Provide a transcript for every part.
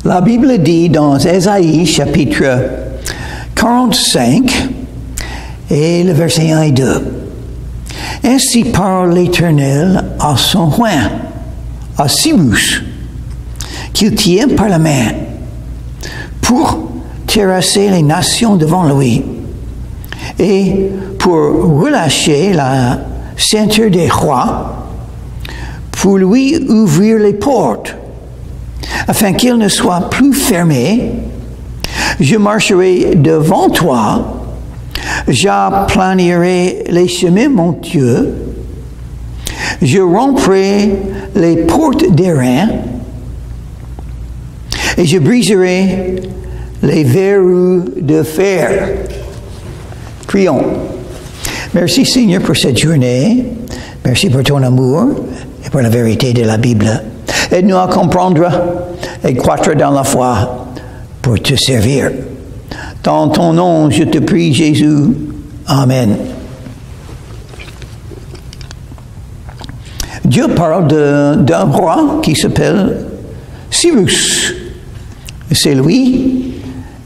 La Bible dit dans Ésaïe chapitre 45 et le verset 1 et 2. Ainsi parle l'Éternel à son roi, à Cyrus, qu'il tient par la main, pour terrasser les nations devant lui, et pour relâcher la ceinture des rois, pour lui ouvrir les portes, afin qu'il ne soit plus fermé. Je marcherai devant toi, j'aplanirai les chemins montueux, je romprai les portes d'airain, et je briserai les verrous de fer. Prions. Merci Seigneur pour cette journée. Merci pour ton amour et pour la vérité de la Bible. Aide-nous à comprendre et croître dans la foi pour te servir. Dans ton nom, je te prie, Jésus. Amen. Dieu parle d'un roi qui s'appelle Cyrus. C'est lui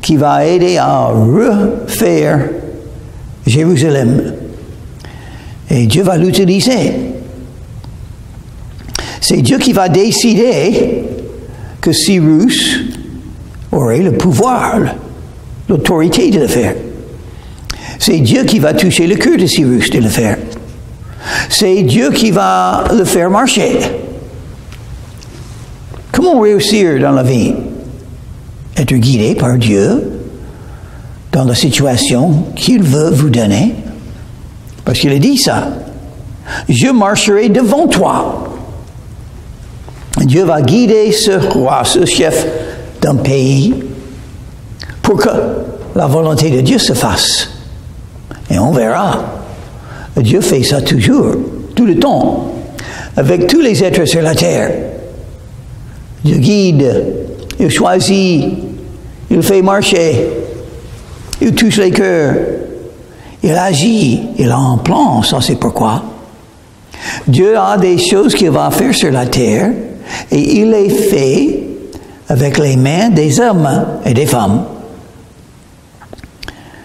qui va aider à refaire Jérusalem. Et Dieu va l'utiliser. C'est Dieu qui va décider que Cyrus aurait le pouvoir, l'autorité de le faire. C'est Dieu qui va toucher le cœur de Cyrus de le faire. C'est Dieu qui va le faire marcher. Comment réussir dans la vie? Être guidé par Dieu dans la situation qu'il veut vous donner. Parce qu'il a dit ça. Je marcherai devant toi. Dieu va guider ce roi, ce chef d'un pays, pour que la volonté de Dieu se fasse. Et on verra. Dieu fait ça toujours, tout le temps, avec tous les êtres sur la terre. Dieu guide, il choisit, il fait marcher, il touche les cœurs, il agit, il a un plan, ça c'est pourquoi. Dieu a des choses qu'il va faire sur la terre, et il les fait avec les mains des hommes et des femmes.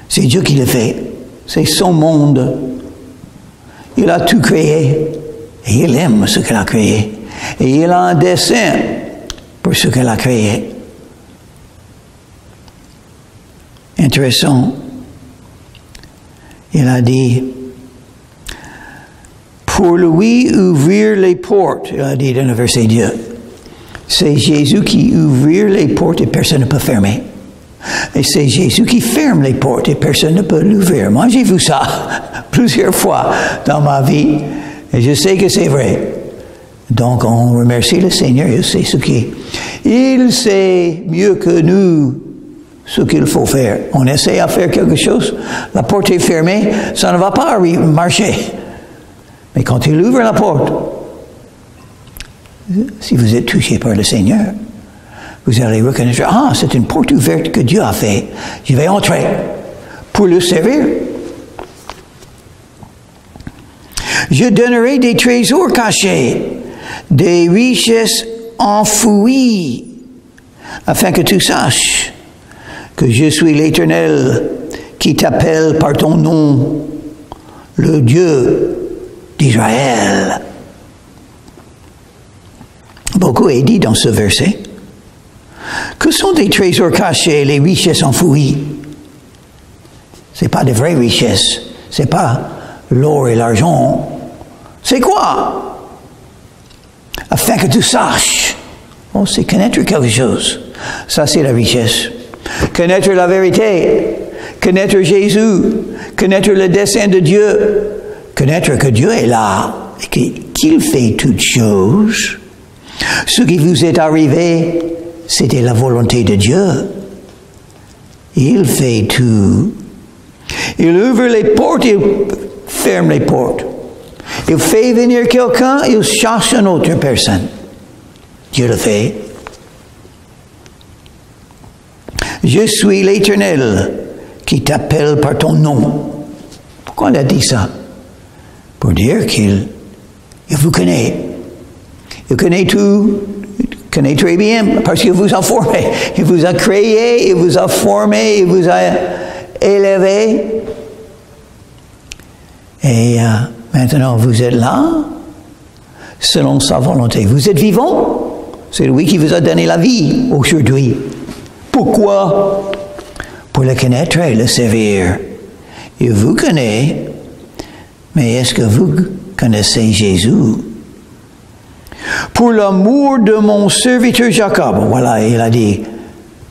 C'est Dieu qui le fait. C'est son monde. Il a tout créé. Et il aime ce qu'il a créé. Et il a un dessein pour ce qu'il a créé. Intéressant. Il a dit, pour lui ouvrir les portes, il a dit dans le verset 2. C'est Jésus qui ouvre les portes et personne ne peut fermer. Et c'est Jésus qui ferme les portes et personne ne peut l'ouvrir. Moi, j'ai vu ça plusieurs fois dans ma vie et je sais que c'est vrai. Donc, on remercie le Seigneur. Il sait ce qui est. Il sait mieux que nous ce qu'il faut faire. On essaie à faire quelque chose, la porte est fermée, ça ne va pas marcher. Mais quand il ouvre la porte, si vous êtes touché par le Seigneur, vous allez reconnaître, ah, c'est une porte ouverte que Dieu a fait. Je vais entrer pour le servir. Je donnerai des trésors cachés, des richesses enfouies, afin que tu saches que je suis l'Éternel qui t'appelle par ton nom, le Dieu d'Israël. Beaucoup est dit dans ce verset. Que sont des trésors cachés, les richesses enfouies? Ce n'est pas de vraies richesses. Ce n'est pas l'or et l'argent. C'est quoi? Afin que tu saches. Oh, c'est connaître quelque chose. Ça, c'est la richesse. Connaître la vérité. Connaître Jésus. Connaître le dessein de Dieu. Connaître que Dieu est là et qu'il fait toutes choses. Ce qui vous est arrivé, c'était la volonté de Dieu. Il fait tout. Il ouvre les portes, il ferme les portes. Il fait venir quelqu'un, il chasse une autre personne. Dieu le fait. Je suis l'Éternel qui t'appelle par ton nom. Pourquoi il a dit ça? Pour dire qu'il vous connaît. Il connaît tout, connaît très bien parce qu'il vous a formé. Il vous a créé, il vous a formé, il vous a élevé. Et maintenant, vous êtes là, selon sa volonté. Vous êtes vivant, c'est lui qui vous a donné la vie aujourd'hui. Pourquoi? Pour le connaître et le servir. Il vous connaît, mais est-ce que vous connaissez Jésus? Pour l'amour de mon serviteur Jacob. Voilà, il a dit,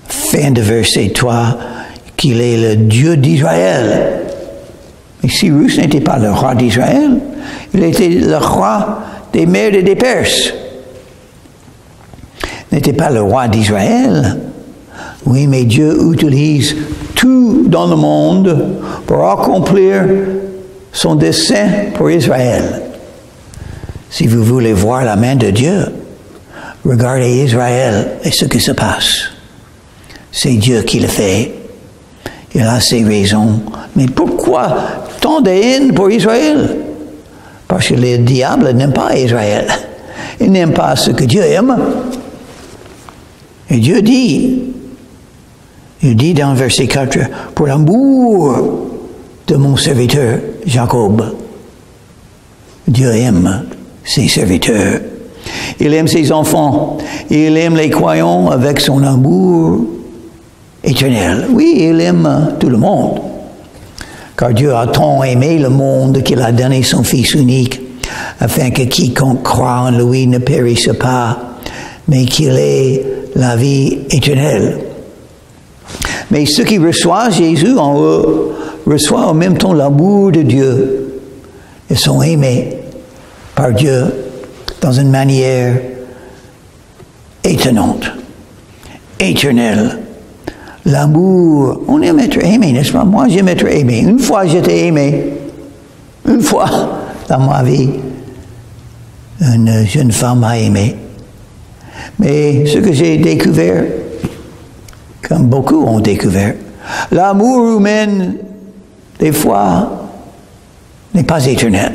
fin de verset 3, qu'il est le Dieu d'Israël. Mais Cyrus n'était pas le roi d'Israël, il était le roi des Mèdes et des Perses. Il n'était pas le roi d'Israël. Oui, mais Dieu utilise tout dans le monde pour accomplir son dessein pour Israël. Si vous voulez voir la main de Dieu, regardez Israël et ce qui se passe. C'est Dieu qui le fait. Il a ses raisons. Mais pourquoi tant de haine pour Israël? Parce que le diable n'aime pas Israël. Il n'aime pas ce que Dieu aime. Et Dieu dit, il dit dans verset 4, pour l'amour de mon serviteur Jacob. Dieu aime ses serviteurs. Il aime ses enfants. Il aime les croyants avec son amour éternel. Oui, il aime tout le monde. Car Dieu a tant aimé le monde qu'il a donné son Fils unique, afin que quiconque croit en lui ne périsse pas, mais qu'il ait la vie éternelle. Mais ceux qui reçoivent Jésus en eux reçoivent en même temps l'amour de Dieu. Ils sont aimés par Dieu dans une manière étonnante, éternelle. L'amour, on aime être aimé, n'est-ce pas? Moi, j'aime être aimé. Une fois, j'étais aimé. Une fois, dans ma vie, une jeune femme m'a aimé. Mais ce que j'ai découvert, comme beaucoup ont découvert, l'amour humain, des fois, n'est pas éternel.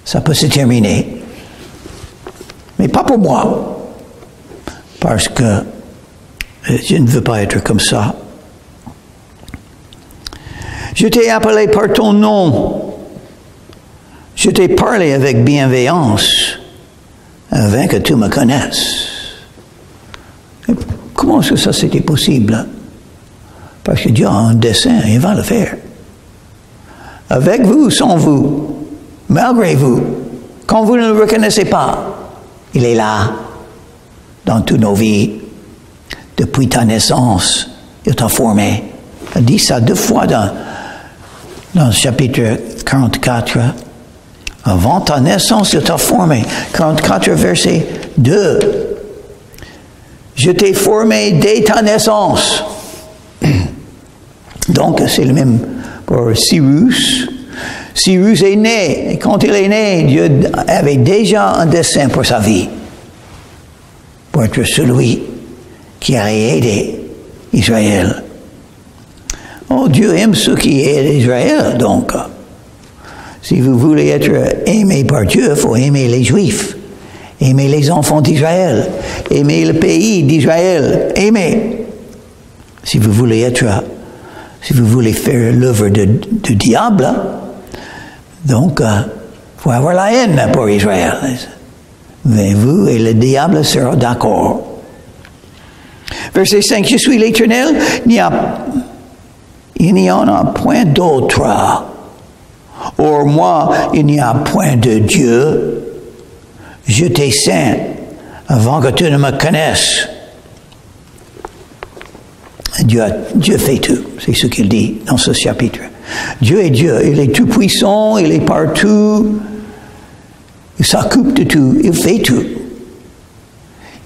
Ça peut se terminer. Mais pas pour moi. Parce que je ne veux pas être comme ça. Je t'ai appelé par ton nom. Je t'ai parlé avec bienveillance afin que tu me connaisses. Et comment est-ce que ça c'était possible? Parce que Dieu a un dessein, il va le faire. Avec vous, sans vous, malgré vous, quand vous ne le reconnaissez pas, il est là, dans toutes nos vies. Depuis ta naissance, il t'a formé. Il dit ça 2 fois dans le chapitre 44. Avant ta naissance, il t'a formé. 44, verset 2. Je t'ai formé dès ta naissance. Donc, c'est le même pour Cyrus. Cyrus est né. Et quand il est né, Dieu avait déjà un dessein pour sa vie. Pour être celui qui a aidé Israël. Oh, Dieu aime ceux qui aident Israël, donc. Si vous voulez être aimé par Dieu, il faut aimer les Juifs, aimer les enfants d'Israël, aimer le pays d'Israël, aimer. Si vous voulez faire l'œuvre du diable, donc, il faut avoir la haine pour Israël. Mais vous et le diable seront d'accord. Verset 5, je suis l'Éternel, il n'y en a point d'autre. Or moi, il n'y a point de Dieu. Je t'ai saint avant que tu ne me connaisses. Dieu fait tout, c'est ce qu'il dit dans ce chapitre. Dieu est Dieu, il est tout puissant, il est partout, il s'occupe de tout, il fait tout.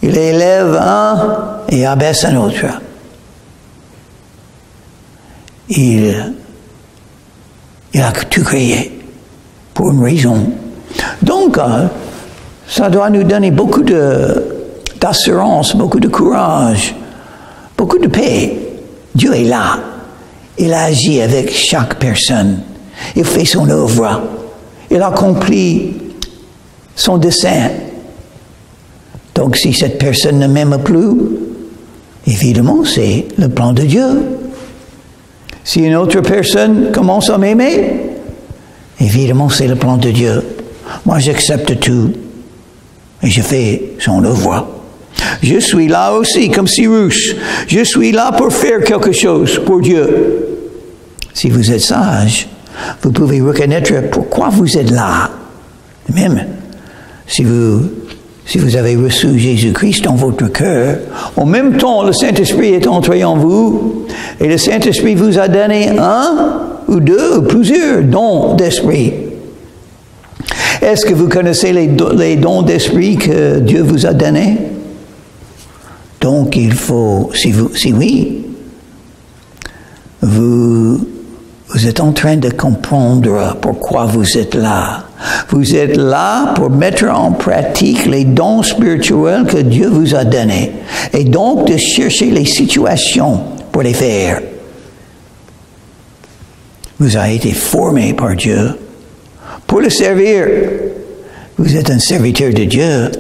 Il élève un et abaisse un autre. Il a tout créé pour une raison. Donc, ça doit nous donner beaucoup d'assurance, beaucoup de courage, beaucoup de paix. Dieu est là. Il agit avec chaque personne. Il fait son œuvre. Il accomplit son dessein. Donc si cette personne ne m'aime plus, évidemment c'est le plan de Dieu. Si une autre personne commence à m'aimer, évidemment c'est le plan de Dieu. Moi j'accepte tout et je fais son devoir. Je suis là aussi comme Cyrus. Je suis là pour faire quelque chose pour Dieu. Si vous êtes sage, vous pouvez reconnaître pourquoi vous êtes là. Même si vous avez reçu Jésus-Christ dans votre cœur, en même temps, le Saint-Esprit est entré en vous et le Saint-Esprit vous a donné un ou deux ou plusieurs dons d'esprit. Est-ce que vous connaissez les dons d'esprit que Dieu vous a donnés? Donc il faut, si oui, vous êtes en train de comprendre pourquoi vous êtes là. Vous êtes là pour mettre en pratique les dons spirituels que Dieu vous a donnés. Et donc de chercher les situations pour les faire. Vous avez été formé par Dieu pour le servir. Vous êtes un serviteur de Dieu.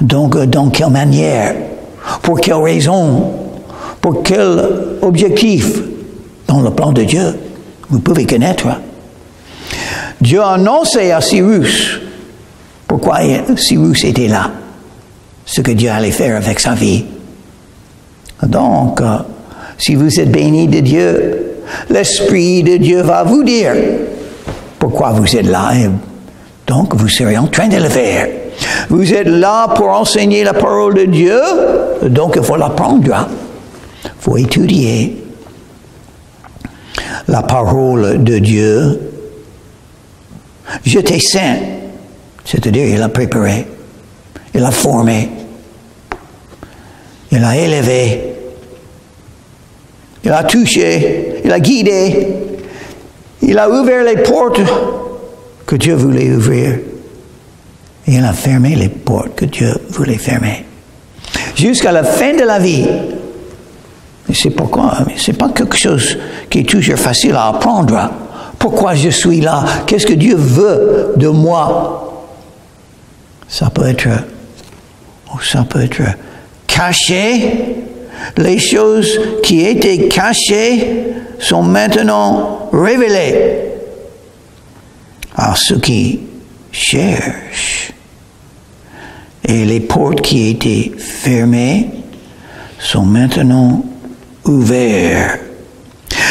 Donc dans quelle manière? Pour quelle raison? Pour quel objectif? Dans le plan de Dieu, vous pouvez connaître. Dieu a annoncé à Cyrus pourquoi Cyrus était là, ce que Dieu allait faire avec sa vie. Donc, si vous êtes béni de Dieu, l'Esprit de Dieu va vous dire pourquoi vous êtes là, et donc vous serez en train de le faire. Vous êtes là pour enseigner la parole de Dieu, donc il faut l'apprendre. Il faut étudier la parole de Dieu. J'étais saint, c'est-à-dire il a préparé, il a formé, il a élevé, il a touché, il a guidé, il a ouvert les portes que Dieu voulait ouvrir. Et il a fermé les portes que Dieu voulait fermer. Jusqu'à la fin de la vie. Et c'est pourquoi, c'est pas quelque chose qui est toujours facile à apprendre. Pourquoi je suis là? Qu'est-ce que Dieu veut de moi? Ça peut être caché. Les choses qui étaient cachées sont maintenant révélées à ceux qui cherchent. Et les portes qui étaient fermées sont maintenant ouvertes.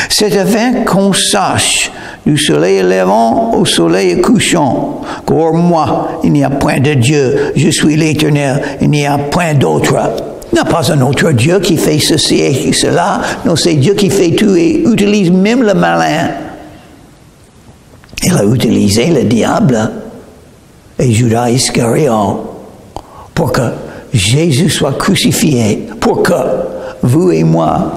C'est afin qu'on sache du soleil levant au soleil couchant qu'hors moi, il n'y a point de Dieu. Je suis l'Éternel, il n'y a point d'autre. Il n'y a pas un autre Dieu qui fait ceci et cela. Non, c'est Dieu qui fait tout et utilise même le malin. Il a utilisé le diable et Judas Iscariot pour que Jésus soit crucifié, pour que vous et moi,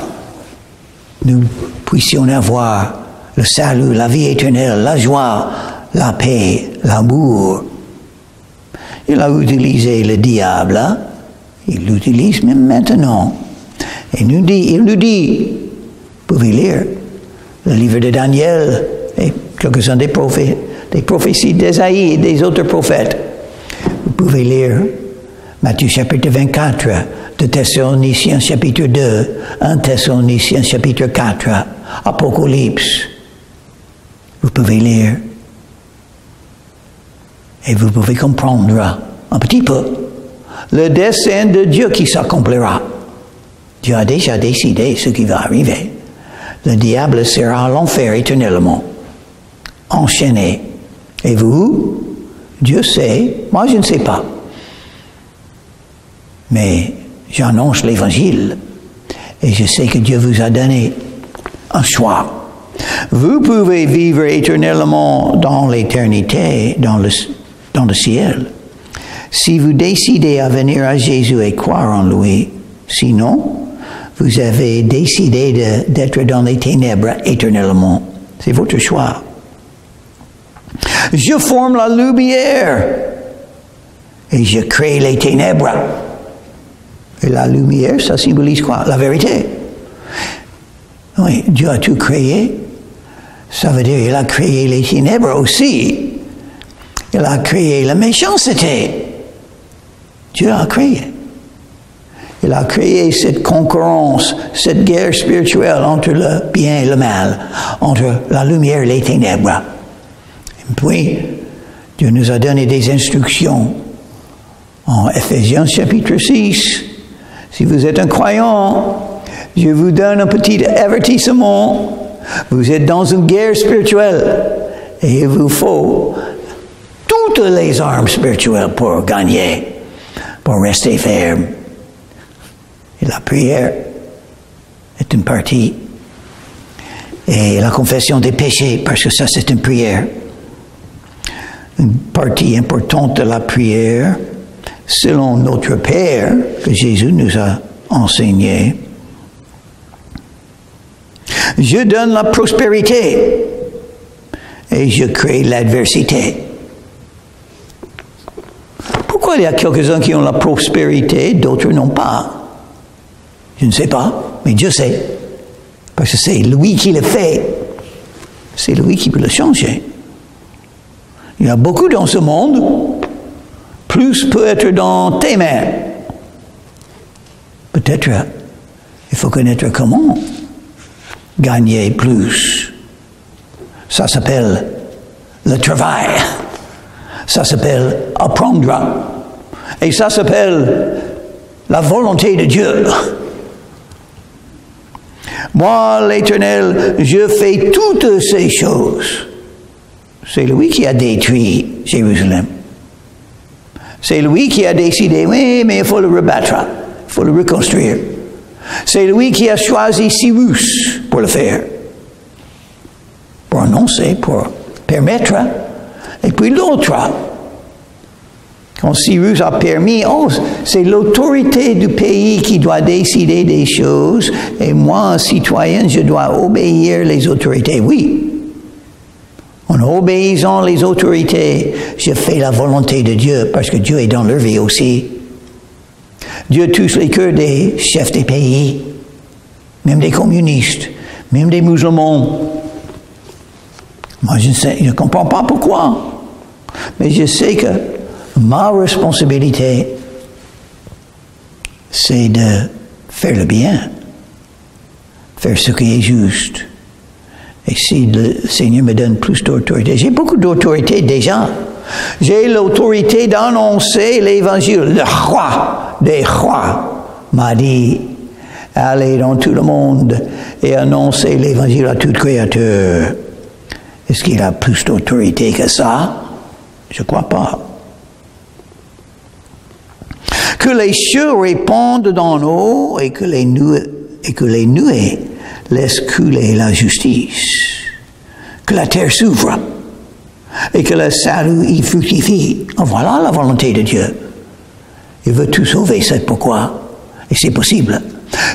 nous puissions avoir le salut, la vie éternelle, la joie, la paix, l'amour. Il a utilisé le diable, il l'utilise même maintenant. Et il nous dit, vous pouvez lire le livre de Daniel et quelques-uns des prophéties d'Ésaïe et des autres prophètes. Vous pouvez lire Matthieu chapitre 24, de Thessaloniciens chapitre 2, 1 Thessaloniciens chapitre 4, Apocalypse. Vous pouvez lire et vous pouvez comprendre un petit peu le dessein de Dieu qui s'accomplira. Dieu a déjà décidé ce qui va arriver. Le diable sera à l'enfer éternellement, enchaîné. Et vous, Dieu sait, moi je ne sais pas. Mais j'annonce l'évangile et je sais que Dieu vous a donné un choix. Vous pouvez vivre éternellement dans l'éternité, dans le ciel, si vous décidez à venir à Jésus et croire en lui. Sinon, vous avez décidé d'être dans les ténèbres éternellement. C'est votre choix. Je forme la lumière et je crée les ténèbres. Et la lumière, ça symbolise quoi? La vérité. Oui, Dieu a tout créé. Ça veut dire qu'il a créé les ténèbres aussi. Il a créé la méchanceté. Dieu a créé. Il a créé cette concurrence, cette guerre spirituelle entre le bien et le mal, entre la lumière et les ténèbres. Et puis, Dieu nous a donné des instructions en Ephésiens chapitre 6. Si vous êtes un croyant, je vous donne un petit avertissement. Vous êtes dans une guerre spirituelle et il vous faut toutes les armes spirituelles pour gagner, pour rester ferme. Et la prière est une partie. Et la confession des péchés, parce que ça c'est une prière. Une partie importante de la prière, selon notre Père, que Jésus nous a enseigné. Je donne la prospérité et je crée l'adversité. Pourquoi il y a quelques-uns qui ont la prospérité, d'autres n'ont pas? Je ne sais pas, mais Dieu sait. Parce que c'est lui qui le fait. C'est lui qui peut le changer. Il y a beaucoup dans ce monde. Plus peut être dans tes mains. Peut-être, il faut connaître comment gagner plus. Ça s'appelle le travail. Ça s'appelle apprendre. Et ça s'appelle la volonté de Dieu. Moi, l'Éternel, je fais toutes ces choses. C'est lui qui a détruit Jérusalem. C'est lui qui a décidé, oui, mais il faut le rebattre. Il faut le reconstruire. C'est lui qui a choisi Cyrus pour le faire. Pour annoncer, pour permettre. Et puis l'autre, quand Cyrus a permis, c'est l'autorité du pays qui doit décider des choses, et moi, citoyen, je dois obéir les autorités. Oui. En obéissant les autorités, je fais la volonté de Dieu, parce que Dieu est dans leur vie aussi. Dieu touche les cœurs des chefs des pays, même des communistes, même des musulmans. Moi, je ne comprends pas pourquoi, mais je sais que ma responsabilité, c'est de faire le bien, faire ce qui est juste. Et si le Seigneur me donne plus d'autorité, j'ai beaucoup d'autorité déjà. J'ai l'autorité d'annoncer l'Évangile. Le roi des rois m'a dit, allez dans tout le monde et annoncer l'Évangile à toute créature. Est-ce qu'il a plus d'autorité que ça? Je ne crois pas. Que les cieux répandent dans l'eau et que les nuées laissent couler la justice. Que la terre s'ouvre et que le salut y fructifie. Voilà la volonté de Dieu. Il veut tout sauver, c'est pourquoi. Et c'est possible.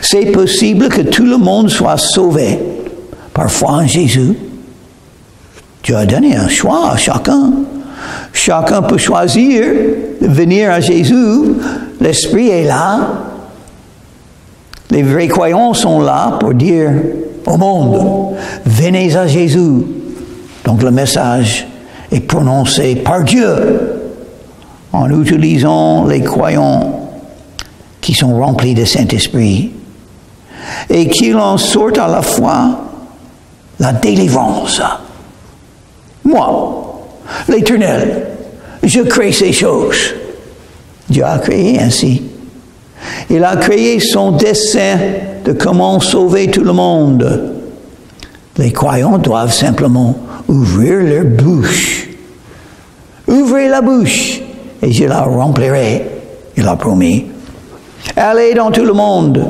C'est possible que tout le monde soit sauvé par foi en Jésus. Dieu a donné un choix à chacun. Chacun peut choisir de venir à Jésus. L'Esprit est là. Les vrais croyants sont là pour dire au monde, venez à Jésus. Donc le message est prononcé par Dieu en utilisant les croyants qui sont remplis de Saint-Esprit et qu'il en sorte à la fois la délivrance. Moi, l'Éternel, je crée ces choses. Dieu a créé ainsi. Il a créé son dessein de comment sauver tout le monde. Les croyants doivent simplement ouvrir leur bouche. Ouvrez la bouche et je la remplirai. Il a promis. Allez dans tout le monde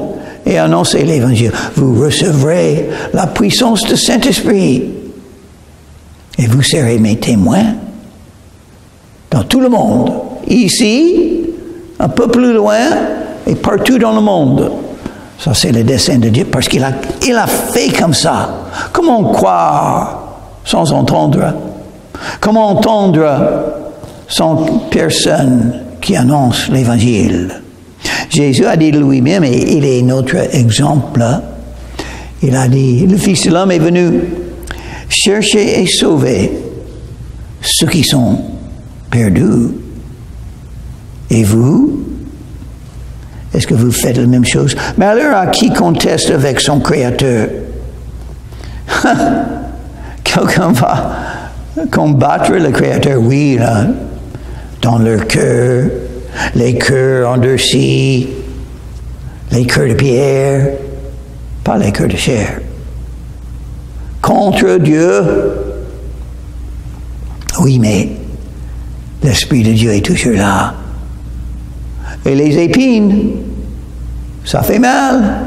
et annoncez l'Évangile. Vous recevrez la puissance du Saint-Esprit. Et vous serez mes témoins dans tout le monde. Ici, un peu plus loin, et partout dans le monde. Ça, c'est le dessein de Dieu, parce qu'il a fait comme ça. Comment croire sans entendre? Comment entendre sans personne qui annonce l'Évangile? Jésus a dit de lui-même, et il est notre exemple, il a dit, le Fils de l'homme est venu chercher et sauver ceux qui sont perdus. Et vous, Est-ce que vous faites la même chose? Malheur à qui conteste avec son Créateur. Quelqu'un va combattre le Créateur, oui, là, dans leur cœur, les cœurs endurcis, les cœurs de pierre, pas les cœurs de chair. Contre Dieu, oui, mais l'Esprit de Dieu est toujours là. Et les épines, ça fait mal.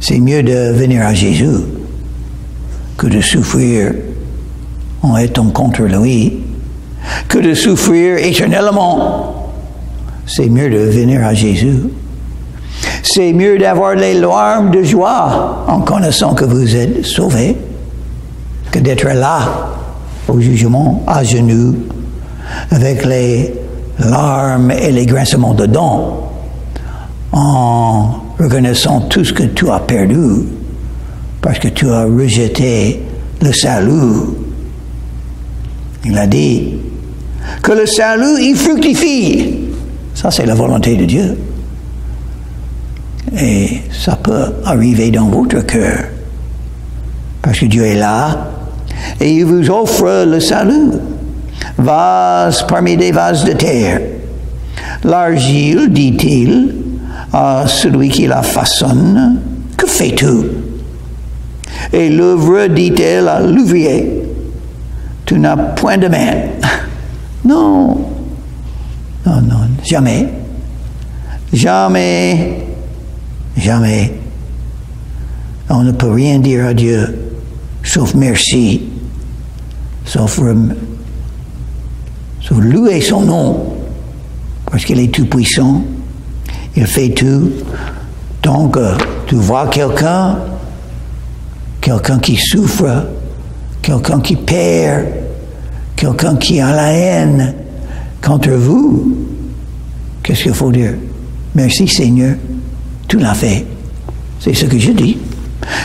C'est mieux de venir à Jésus que de souffrir en étant contre lui, que de souffrir éternellement. C'est mieux de venir à Jésus. C'est mieux d'avoir les larmes de joie en connaissant que vous êtes sauvés que d'être là au jugement, à genoux, avec les larmes et les grincements de dents, en reconnaissant tout ce que tu as perdu, parce que tu as rejeté le salut. Il a dit que le salut, il fructifie. Ça, c'est la volonté de Dieu. Et ça peut arriver dans votre cœur, parce que Dieu est là, et il vous offre le salut. Vase parmi des vases de terre. L'argile, dit-il, à celui qui la façonne, que fais-tu? Et l'œuvre, dit-elle à l'ouvrier, tu n'as point de main. Non, non, non, jamais, jamais, jamais. On ne peut rien dire à Dieu, sauf merci, sauf louer son nom, parce qu'il est tout puissant, il fait tout. Donc, tu vois quelqu'un qui souffre, quelqu'un qui perd, quelqu'un qui a la haine contre vous, qu'est-ce qu'il faut dire? Merci Seigneur, tu l'as fait. C'est ce que je dis.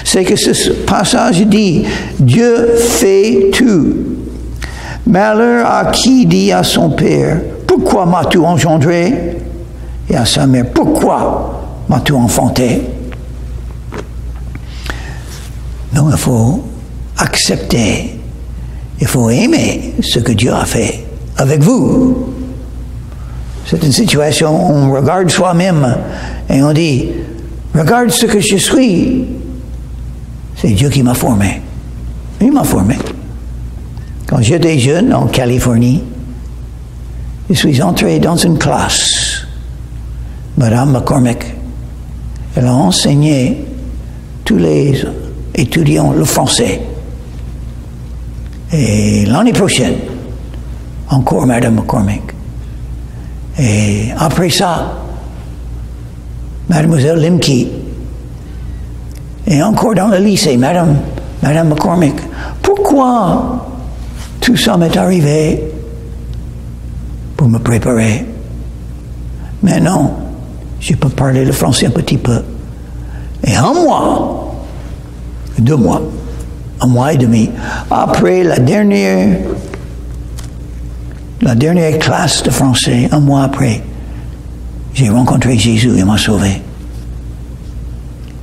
C'est que ce passage dit, Dieu fait tout. Malheur à qui dit à son père, pourquoi m'as-tu engendré? Et à sa mère, pourquoi m'as-tu enfanté? Donc il faut accepter, il faut aimer ce que Dieu a fait avec vous. C'est une situation où on regarde soi-même et on dit, regarde ce que je suis. C'est Dieu qui m'a formé. Il m'a formé. Quand j'étais jeune en Californie, je suis entré dans une classe. Madame McCormick, elle a enseigné tous les étudiants le français. Et l'année prochaine, encore Madame McCormick. Et après ça, Mademoiselle Limke. Et encore dans le lycée, Madame McCormick. Pourquoi tout ça m'est arrivé? Pour me préparer. Maintenant, je peux parler le français un petit peu. Et un mois, 2 mois, 1 mois et demi, après la dernière classe de français, 1 mois après, j'ai rencontré Jésus, il m'a sauvé.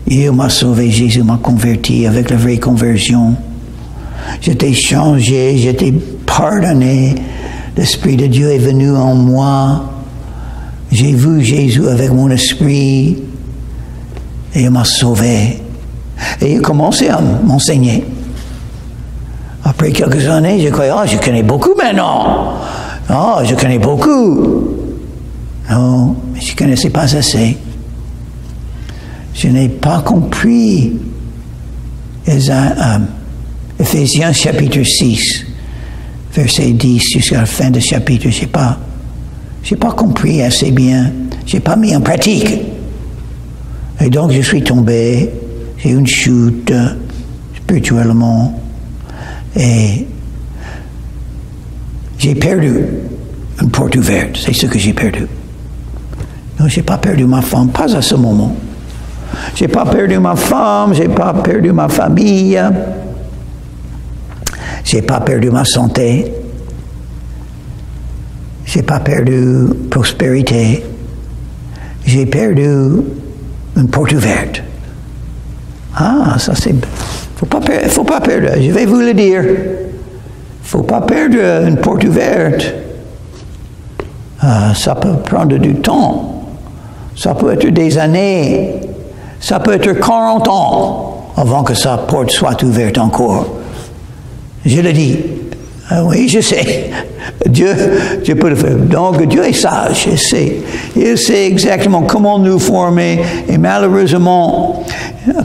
Il m'a sauvé, Jésus m'a converti avec la vraie conversion. J'étais changé, j'étais pardonné. L'Esprit de Dieu est venu en moi. J'ai vu Jésus avec mon esprit. Et il m'a sauvé. Et il a commencé à m'enseigner. Après quelques années, je croyais, je connais beaucoup maintenant. Je connais beaucoup. Non, mais je ne connaissais pas assez. Je n'ai pas compris Éphésiens chapitre 6, verset 10 jusqu'à la fin du chapitre. Je n'ai pas compris assez bien. Je n'ai pas mis en pratique. Et donc je suis tombé. J'ai eu une chute spirituellement. Et j'ai perdu une porte ouverte. C'est ce que j'ai perdu. Non, je n'ai pas perdu ma femme, pas à ce moment. Je n'ai pas perdu ma femme, je n'ai pas perdu ma famille, je n'ai pas perdu ma santé, je n'ai pas perdu prospérité, j'ai perdu une porte ouverte. Ah, ça c'est... Faut pas perdre, je vais vous le dire. Faut pas perdre une porte ouverte. Ça peut prendre du temps. Ça peut être des années. Ça peut être 40 ans avant que sa porte soit ouverte encore. Je le dis. Ah oui, je sais. Dieu peut le faire. Donc, Dieu est sage, je sais. Il sait exactement comment nous former. Et malheureusement,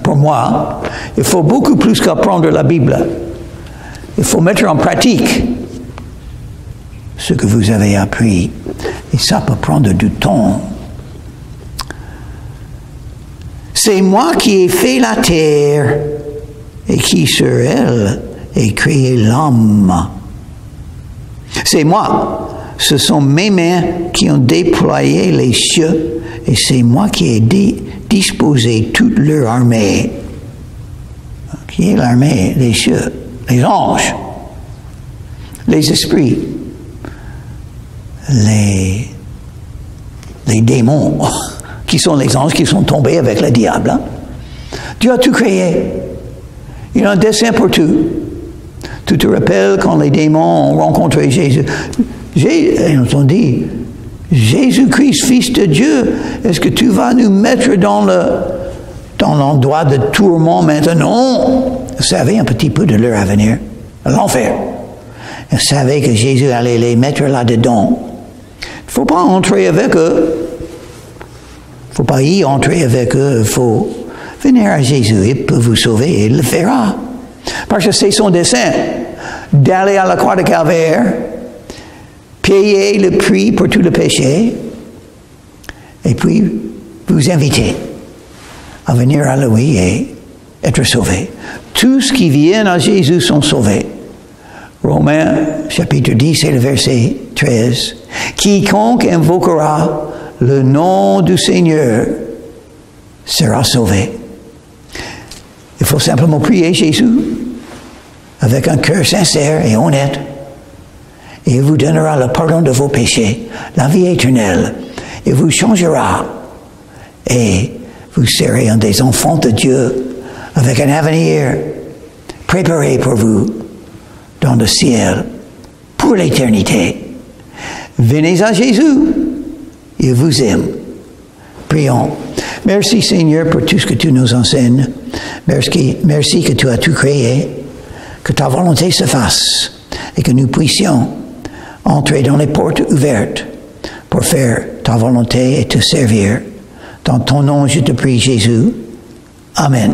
pour moi, il faut beaucoup plus qu'apprendre la Bible. Il faut mettre en pratique ce que vous avez appris. Et ça peut prendre du temps. C'est moi qui ai fait la terre et qui sur elle ai créé l'homme. C'est moi. Ce sont mes mains qui ont déployé les cieux et c'est moi qui ai disposé toute leur armée. Qui est l'armée des cieux? Les anges, les esprits, les démons, qui sont les anges qui sont tombés avec le diable. Hein? Dieu a tout créé. Il a un dessein pour tout. Tu te rappelles quand les démons ont rencontré Jésus? Ils ont dit, Jésus-Christ, Fils de Dieu, est-ce que tu vas nous mettre dans l'endroit de tourment maintenant? Ils savaient un petit peu de leur avenir, l'enfer. Ils savaient que Jésus allait les mettre là-dedans. Il ne faut pas entrer avec eux. Il ne faut pas y entrer avec eux. Il faut venir à Jésus. Il peut vous sauver et il le fera. Parce que c'est son dessein d'aller à la croix de Calvaire, payer le prix pour tout le péché, et puis vous inviter à venir à lui et être sauvés. Tous qui viennent à Jésus sont sauvés. Romains, chapitre 10 et le verset 13. Quiconque invoquera le nom du Seigneur sera sauvé. Il faut simplement prier Jésus avec un cœur sincère et honnête. Et il vous donnera le pardon de vos péchés, la vie éternelle. Il vous changera. Et vous serez un des enfants de Dieu avec un avenir préparé pour vous dans le ciel pour l'éternité. Venez à Jésus. Il vous aime. Prions. Merci Seigneur pour tout ce que tu nous enseignes. Merci que tu as tout créé. Que ta volonté se fasse et que nous puissions entrer dans les portes ouvertes pour faire ta volonté et te servir. Dans ton nom, je te prie, Jésus. Amen.